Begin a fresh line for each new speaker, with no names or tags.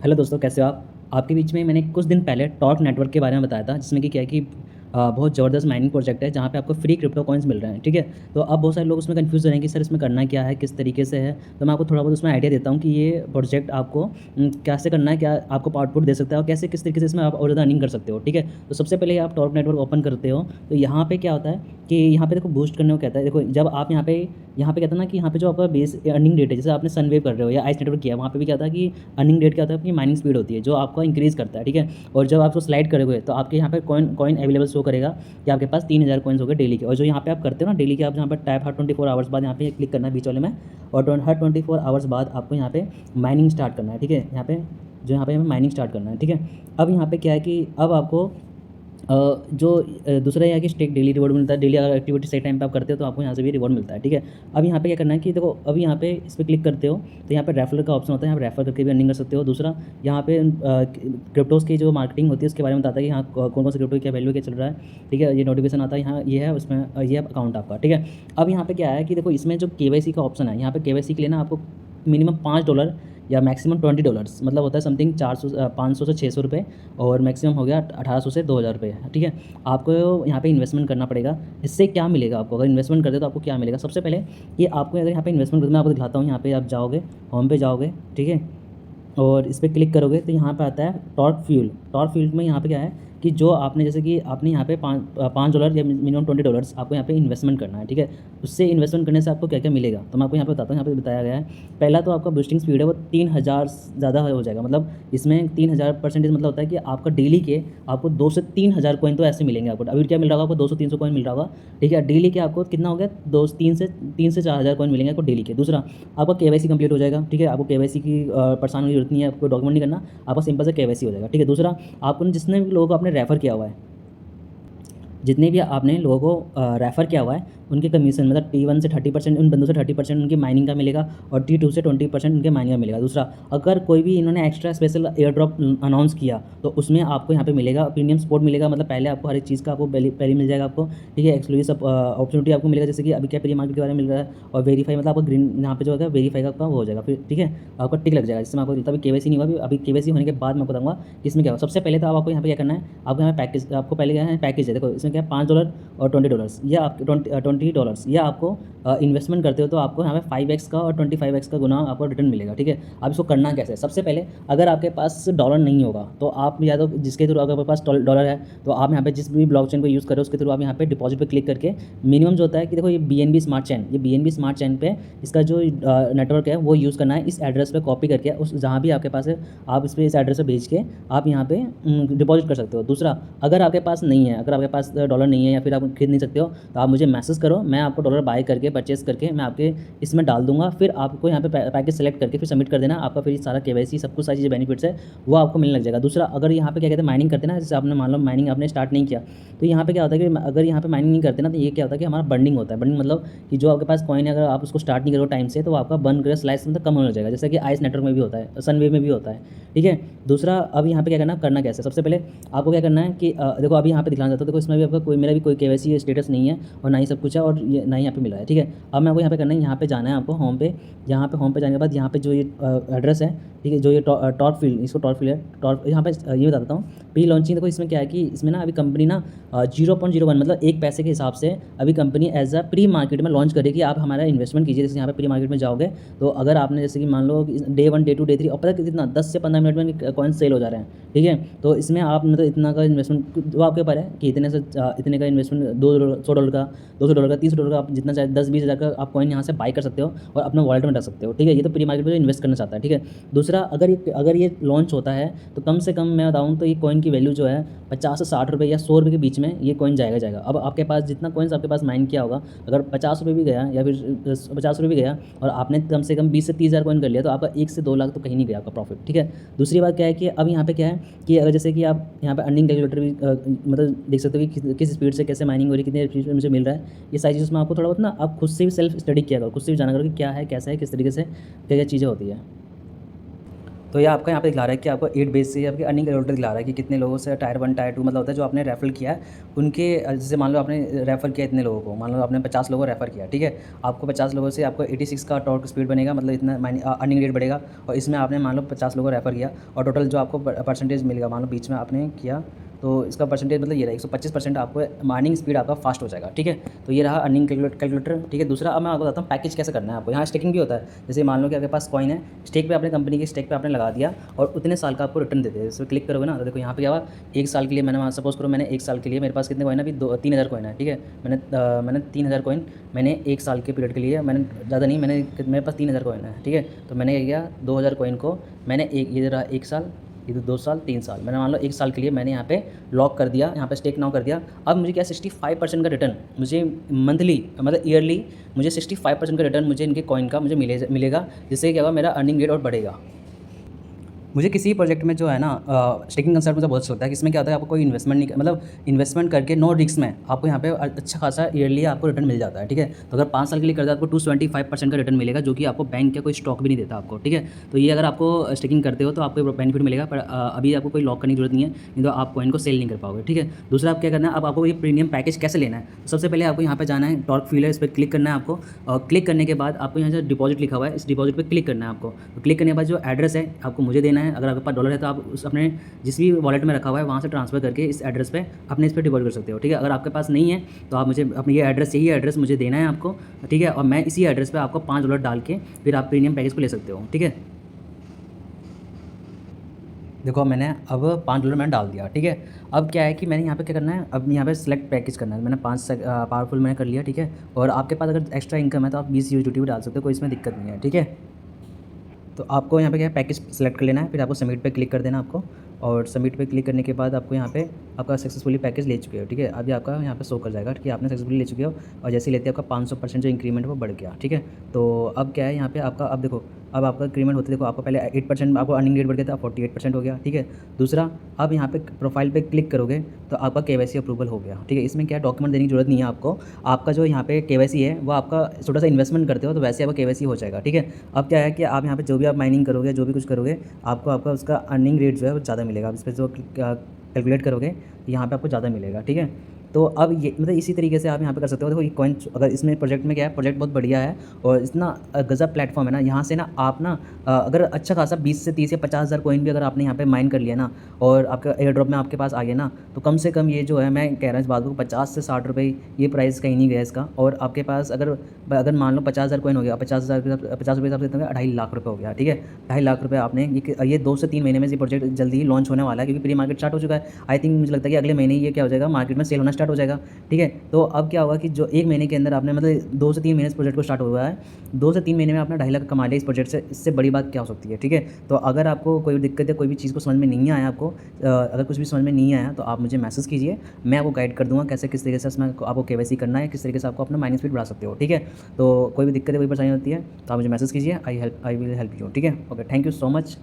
Hello दोस्तों, कैसे हो आप? आपके बीच में मैंने कुछ दिन पहले टॉर्क नेटवर्क के बारे में बताया था, जिसमें कि क्या है कि बहुत ज़बरदस्त माइनिंग प्रोजेक्ट है जहाँ पे आपको फ्री क्रिप्टो कॉइन्स मिल रहे हैं, ठीक है। तो अब बहुत सारे लोग उसमें कन्फ्यूज़ हो रहे हैं कि सर इसमें करना क्या है, किस तरीके से है। तो मैं आपको थोड़ा बहुत उसमें आइडिया देता हूँ कि ये प्रोजेक्ट आपको कैसे करना है, क्या आपको आउटपुट दे सकता है और कैसे किस तरीके से इसमें आप और ज़्यादा अर्निंग कर सकते हो, ठीक है। तो सबसे पहले आप टॉर्क नेटवर्क ओपन करते हो तो यहाँ पे क्या होता है कि यहाँ पे देखो बूस्ट करने को कहता है। देखो जब आप यहाँ पे कहता है ना कि यहाँ पे जो आपका बेस अर्निंग रेट है, जैसे आपने सनवेव कर रहे हो या आइस नेटवर्क किया, वहाँ पे भी क्या था कि अर्निंग रेट क्या होता है, अपनी माइनिंग स्पीड होती है जो आपका इंक्रीज़ करता है, ठीक है। और जब आप उसको स्लाइड करोगे तो आपके यहाँ पे कॉइन अवेलेबल शो करेगा कि आपके पास 3000 कॉइन्स हो गए डेली के। और जो यहाँ पे आप करते हो ना डेली के, आप यहाँ पर टैप हर 24 आवर्स बाद यहाँ पे क्लिक करना है बीच वाले में, और हर 24 आवर्स बाद आपको यहाँ पे माइनिंग स्टार्ट करना है, ठीक है। यहाँ पे हमें माइनिंग स्टार्ट करना है, ठीक है। अब यहाँ पे क्या है कि अब आपको दूसरा यह है कि स्टेक डेली रिवॉर्ड मिलता है। डेली अगर एक्टिविटी सही टाइम पे आप करते हो तो आपको यहाँ से भी रिवॉर्ड मिलता है, ठीक है। अब यहाँ पे क्या करना है कि देखो, अब यहाँ पे इस पर क्लिक करते हो तो यहाँ पे रेफर का ऑप्शन होता है, यहाँ पे रेफर करके भी अर्निंग कर सकते हो। दूसरा यहाँ पे क्रिप्टोज़ की जो मार्केटिंग होती है उसके बारे में बताता है कि हाँ कौन कौन से क्रिप्टो की क्या वैल्यू क्या चल रहा है, ठीक है। ये नोटिफिकेशन आता है, यहाँ ये है, उसमें ये है अकाउंट आपका, ठीक है। अब यहाँ पे क्या है कि देखो, इसमें जो केवाईसी का ऑप्शन है, यहाँ पे केवाईसी के लिए ना आपको मिनिमम $5 या मैक्सिमम $20, मतलब होता है समथिंग 500 से 600 रुपये, और मैक्सिमम हो गया 1800 से 2000 रुपये, ठीक है। आपको यहाँ पे इन्वेस्टमेंट करना पड़ेगा। इससे क्या मिलेगा आपको, अगर इन्वेस्टमेंट करते हो तो आपको क्या मिलेगा? सबसे पहले कि आपको अगर यहाँ पे इन्वेस्टमेंट करते, मैं आपको दिखाता हूँ। यहाँ पे आप जाओगे, होम पे जाओगे, ठीक है, और इस पर क्लिक करोगे तो यहाँ पे आता है टॉर्क फ्यूल में यहाँ पे क्या है कि जो आपने, जैसे कि आपने यहाँ पे $5 या मिनिमम $20 आपको यहाँ पे इन्वेस्टमेंट करना है, ठीक है। उससे इन्वेस्टमेंट करने से आपको क्या क्या मिलेगा तो मैं आपको यहाँ पे बताता हूँ। यहाँ पे बताया गया है, पहला तो आपका बूस्टिंग स्पीड है वो 3000 ज़्यादा हो जाएगा। मतलब इसमें 3000% मतलब होता है कि आपका डेली के आपको 2 से 3000 कॉइन तो ऐसे मिलेंगे आपको। अभी क्या मिल रहा होगा आपको, 200-300 कॉइन मिल रहा होगा, ठीक है। डेली के आपको कितना हो गया, 3 से 4000 कॉइन मिलेंगे आपको डेली के। दूसरा, आपका केवाईसी कंप्लीट हो जाएगा, ठीक है। आपको केवाईसी की परेशान होने की जरूरत नहीं है, आपको डॉक्यूमेंट नहीं करना, आपका सिंपल से केवाईसी हो जाएगा, ठीक है। दूसरा, आपको जितने भी लोगों को आपने रेफ़र किया हुआ है, जितने भी आपने लोगों को रेफ़र किया हुआ है, उनके कमीशन मतलब T1 से 30%, उन बंदों से 30% उनकी माइनिंग का मिलेगा, और T2 से 20% उनके माइनिंग का मिलेगा। दूसरा, अगर कोई भी इन्होंने extra special air drop announce किया तो उसमें आपको यहाँ पे मिलेगा प्रीमियम सपोर्ट मिलेगा। मतलब पहले आपको हर एक चीज़ का आपको पहले मिल जाएगा आपको, ठीक है। एक्सक्लूसिव अपॉर्चुनिटी आपको मिलेगा, जैसे कि अभी क्या प्री मार्केट के बारे में मिल रहा है, और वेरीफाई मतलब आपको ग्रीन यहाँ पे जो है वेरीफाई का वो हो जाएगा फिर, ठीक है। आपका टिक लग जाएगा, जिसमें आपको अभी केवाईसी नहीं हुआ। अभी केवाईसी होने के बाद मैं आपको बताऊँगा कि इसमें क्या होगा। सबसे पहले तो आपको यहाँ पे क्या करना है, आपको यहाँ पैकेज, आपको पहले क्या है पैकेज है। देखो इसमें क्या है, $5 और $20, ये आपके $20, ये आपको इन्वेस्टमेंट करते हो तो आपको यहाँ पे 5x का और 25x का गुना आपको रिटर्न मिलेगा, ठीक है। अब इसको करना कैसे है, सबसे पहले अगर आपके पास डॉलर नहीं होगा तो आप या तो जिसके थ्रू, अगर आपके पास डॉलर है तो आप यहाँ पे जिस भी ब्लॉकचेन को यूज़ करो उसके थ्रू आप यहाँ पे डिपॉजिट पे क्लिक करके, मिनिमम जो होता है कि देखो ये BNB स्मार्ट चेन, ये BNB स्मार्ट चेन पे इसका जो नेटवर्क है वो यूज़ करना है। इस एड्रेस पे कॉपी करके उस जहाँ भी आपके पास है, आप इस पर इस एड्रेस पे भेज के आप यहाँ पे डिपॉजिट कर सकते हो। दूसरा, अगर आपके पास नहीं है, अगर आपके पास डॉलर नहीं है या फिर आप खरीद नहीं सकते हो तो आप मुझे मैसेज करो, मैं आपको डॉलर बाय करके परचेस करके मैं आपके इसमें डाल दूंगा। फिर आपको यहाँ पे पैकेज सेलेक्ट करके फिर सबमिट कर देना, आपका फिर सारा केवाईसी सब कुछ सारी चीज़ें बेनिफिट्स है वो आपको मिलने लग जाएगा। दूसरा, अगर यहाँ पे क्या कहते हैं माइनिंग करते ना, जैसे आपने मान लो माइनिंग आपने स्टार्ट नहीं किया तो यहाँ पे क्या होता है कि अगर यहाँ पे माइनिंग नहीं करते ना तो ये क्या होता है कि हमारा बर्निंग होता है। बर्निंग मतलब कि जो आपके पास कॉइन है, अगर आप उसको स्टार्ट नहीं करो टाइम से तो आपका बर्न कर स्लाइस मतलब कम होने लग जाएगा, जैसे कि आइस नेटवर्क में भी होता है, सनवेव में भी होता है, ठीक है। दूसरा, अब यहाँ पे क्या करना कैसे, सबसे पहले आपको क्या करना है कि देखो अभी यहाँ पे दिखाना चाहता हूँ, देखो इसमें भी आपका मेरा भी कोई केवाईसी स्टेटस नहीं है और ना ही सब कुछ है, और ना ही यहाँ पे मिला है, ठीक है। अब मैं आपको यहाँ पे करना है, यहाँ पे जाना है आपको होम पे। यहाँ पे होम पे जाने के बाद यहाँ पे जो ये एड्रेस है, ठीक है, जो ये टॉप फील्ड, इसको टॉप फील्ड है, टॉप यहाँ पे ये बता देता हूँ। प्री लॉन्चिंग देखो इसमें क्या है कि इसमें ना अभी कंपनी ना 0.01 मतलब 1 पैसे के हिसाब से अभी company as a pre market में लॉन्च करेगी। आप हमारा इन्वेस्टमेंट कीजिए, जैसे यहाँ पे प्री मार्केट में जाओगे तो अगर आपने जैसे कि मान लो डे 1 डे 2 डे 3 और पता है कितना 10 से 15 मिनट में कॉइन सेल हो जा रहे हैं, ठीक है। तो इसमें आप मतलब इतना का इन्वेस्टमेंट वो आपके ऊपर है कि इतने से इतने का इन्वेस्टमेंट $100 का, $200 का, $300 का, आप जितना चाहे 10-20 हज़ार का आप कॉइन यहाँ से बाई कर सकते हो और अपने वॉलेट में रख सकते हो, ठीक है। ये तो प्री मार्केट में इन्वेस्ट करना चाहता है, ठीक है। दूसरा, अगर ये लॉन्च होता है तो कम से कम मैं बताऊँ तो ये कॉइन की वैल्यू जो है 50 से 60 रुपये या 100 रुपये के बीच में ये कॉइन जाएगा। अब आपके पास जितना कॉइन्स आपके पास माइन किया होगा, अगर 50 रुपये भी गया या फिर 50 रुपये भी गया और आपने कम से कम 20 से 30 हज़ार कॉइन कर लिया तो आपका 1 से 2 लाख तो कहीं नहीं गया आपका प्रॉफिट, ठीक है। दूसरी बात क्या है कि अब यहाँ पे क्या है कि अगर जैसे कि आप यहाँ पे अर्निंग कैलकुलेटर भी मतलब देख सकते हो कि किस स्पीड से कैसे माइनिंग हो रही है, कितने स्पीड में मुझे मिल रहा है। ये सारी चीज़ में आपको थोड़ा बहुत ना आप खुद से भी सेल्फ स्टडी किया करो, खुद से भी जाना करो कि क्या है, कैसा है, किस तरीके से क्या क्या चीज़ें होती है। तो ये आपका यहाँ पे दिखला रहा है कि आपको 8 बेस से आपकी अर्निंग कैलकुलेटर दिखला रहा है कि कितने लोगों से टायर 1 टायर 2 मतलब होता है जो आपने रेफर किया है उनके जैसे मान लो आपने रेफ़र किया इतने लोगों को, मान लो आपने 50 लोगों को रेफ़र किया, ठीक है। आपको 50 लोगों से आपको 86 का टॉर्क स्पीड बनेगा, मतलब इतना अर्निंग रेट बढ़ेगा। और इसमें आपने मान लो 50 लोगों को रेफ़र किया और टोटल जो आपको परसेंटेज मिलेगा, मान लो बीच में आपने किया तो इसका परसेंटेज मतलब ये रहा 125% आपको अर्निंग स्पीड आपका फास्ट हो जाएगा, ठीक है। तो ये रहा अर्निंग कैलकुलेटर, ठीक है। दूसरा अब मैं आपको बताता हूँ पैकेज कैसे करना है आपको। यहाँ स्टेकिंग भी होता है, जैसे मान लो कि आपके पास कॉइन है, स्टेक पे अपने कंपनी के स्टेक पे आपने लगा दिया और उतने साल का आपको रिटर्न देते हैं। इसमें क्लिक करोगे ना तो देखो यहाँ पे क्या हुआ, 1 साल के लिए मैंने सपोज़ करो मैंने 1 साल के लिए मेरे पास कितने कॉइन है, अभी 3000 कॉइन है, ठीक है। मैंने 3000 कॉइन मैंने 1 साल के पीरियड के लिए, मैंने ज़्यादा नहीं, मेरे पास 3000 कॉइन है, ठीक है। तो मैंने क्या किया, 2000 कॉइन को मैंने ये रहा 1 साल, ये 2 साल 3 साल, मैंने मान लो 1 साल के लिए मैंने यहाँ पे लॉक कर दिया, यहाँ पे स्टेक नाउ कर दिया। अब मुझे क्या 65% का रिटर्न मुझे मंथली मतलब ईयरली मुझे 65% का रिटर्न मुझे इनके कॉइन का मुझे मिलेगा, जिससे क्या होगा मेरा अर्निंग रेट और बढ़ेगा। मुझे किसी प्रोजेक्ट में जो है ना स्टेकिंग कंसेप्ट मुझे बहुत अच्छा लगता है कि इसमें क्या होता है, आपको कोई इन्वेस्टमेंट नहीं, मतलब इन्वेस्टमेंट करके नो रिस्क में आपको यहाँ पे अच्छा खासा ईयरली आपको रिटर्न मिल जाता है, ठीक है। तो अगर 5 साल के लिए करते हैं आपको 225% का रिटर्न मिलेगा, जो कि आपको बैंक का कोई स्टॉक भी नहीं देता आपको, ठीक है। तो ये अगर आपको स्टेकिंग करते हो तो आपको बेनिफिट मिलेगा, पर अभी आपको कोई लॉक करने की जरूरत नहीं है, नहीं तो आप कॉइन को सेल नहीं कर पाओगे, ठीक है। दूसरा आप क्या करना है, अब आपको ये प्रीमियम पैकेज कैसे लेना है। तो सबसे पहले आपको यहाँ पे जाना है, टॉर्क फीलर, इस पर क्लिक करना है आपको, और क्लिक करने के बाद आपको यहाँ से डिपॉजिट लिखा हुआ है, इस डिपॉजिट पर क्लिक करना है आपको। तो क्लिक करने के बाद जो एड्रेस है आपको मुझे देना है, अगर आपके पास डॉलर है तो आप उस अपने जिस भी वॉलेट में रखा हुआ है वहाँ से ट्रांसफ़र करके इस एड्रेस पे अपने इस पर डिपॉजिट कर सकते हो, ठीक है। अगर आपके पास नहीं है तो आप मुझे अपनी ये एड्रेस, यही एड्रेस मुझे देना है आपको, ठीक है। और मैं इसी एड्रेस पे आपको $5 डाल के फिर आप प्रीमियम पैकेज को ले सकते हो, ठीक है। देखो मैंने अब $5 मैंने डाल दिया, ठीक है। अब क्या है कि मैंने यहाँ पे क्या करना है, अब यहाँ पे सेलेक्ट पैकेज करना है, मैंने 5 पावरफुल मैंने कर लिया, ठीक है। और आपके पास अगर एक्स्ट्रा इनकम है तो आप 20 USDT भी डाल सकते हो, कोई इसमें दिक्कत नहीं है, ठीक है। तो आपको यहाँ पे क्या है, पैकेज सेलेक्ट कर लेना है, फिर आपको सबमिट पे क्लिक कर देना आपको, और सबमिट पे क्लिक करने के बाद आपको यहाँ पे आपका सक्सेसफुली पैकेज ले चुके हो, ठीक है। अभी आपका यहाँ पे शो कर जाएगा कि आपने सक्सेसफुली ले चुके हो, और जैसे ही लेते हैं आपका 500% जो इंक्रीमेंट वो बढ़ गया, ठीक है। तो अब क्या है यहाँ पे आपका, अब देखो अब आपका इंक्रीमेंट होते देखो, आपको पहले 8% आपको अर्निंग रेट बढ़ गया था, 48% हो गया, ठीक है। दूसरा अब यहाँ पे प्रोफाइल पे क्लिक करोगे तो आपका KYC अप्रूवल हो गया, ठीक है। इसमें क्या डॉक्यूमेंट देने की जरूरत नहीं है आपको, आपका जो यहाँ पे KYC है वो आपका छोटा सा इन्वेस्टमेंट करते हो तो वैसे आपका KYC हो जाएगा, ठीक है। अब क्या है कि आप यहाँ पे जो भी आप माइनिंग करोगे, जो भी कुछ करोगे, आपको आपका उसका अर्निंग रेट जो है वो ज़्यादा मिलेगा। इस पर जो कैलकुलेट करोगे तो यहाँ पे आपको ज़्यादा मिलेगा, ठीक है। तो अब ये मतलब इसी तरीके से आप यहाँ पे कर सकते हो। देखो ये कॉइन, अगर इसमें प्रोजेक्ट में क्या है, प्रोजेक्ट बहुत बढ़िया है और इतना गजब प्लेटफॉर्म है ना, यहाँ से ना आप ना अगर अच्छा खासा 20 से 30 या 50,000 कॉइन भी अगर आपने यहाँ पे माइन कर लिया ना, और आपका एयर ड्रॉप में आपके पास आ गया ना, तो कम से कम ये जो है, मैं कह रहा हूँ इस बात को, 50 से 60 रुपये ये प्राइस कहीं नहीं गया इसका। और आपके पास अगर मान लो 50,000 कॉइन हो गया, 50,000 50 रुपये हिसाब से 2.5 लाख रुपये हो गया, ठीक है। 2.5 लाख रुपये आपने ये 2 से 3 महीने में ये प्रोजेक्ट जल्दी ही लॉन्च होने वाला है, क्योंकि प्री मार्केट स्टार्ट हो चुका है। आई थिंक मुझे लगता है कि अगले महीने ये क्या हो जाएगा, मार्केट में सेल होना स्टार्ट हो जाएगा, ठीक है। तो अब क्या होगा कि जो 1 महीने के अंदर आपने मतलब 2 से 3 महीने इस प्रोजेक्ट को स्टार्ट हुआ है, 2 से 3 महीने में आपने 2.5 लाख कमा लिया इस प्रोजेक्ट से, इससे बड़ी बात क्या हो सकती है, ठीक है। तो अगर आपको कोई दिक्कत है, कोई भी चीज़ को समझ में नहीं आया आपको, अगर कुछ भी समझ में नहीं आया तो आप मुझे मैसेज कीजिए, मैं आपको गाइड कर दूँगा कैसे किस तरीके से इसमें आपको KYC करना है, किस तरीके से आपको अपना माइनिंग स्पीड बढ़ा सकते हो, ठीक है। तो कोई भी दिक्कत है, कोई परेशानी होती है तो आप मुझे मैसेज कीजिए, आई विल हेल्प यू, ठीक है। Okay, thank you so much.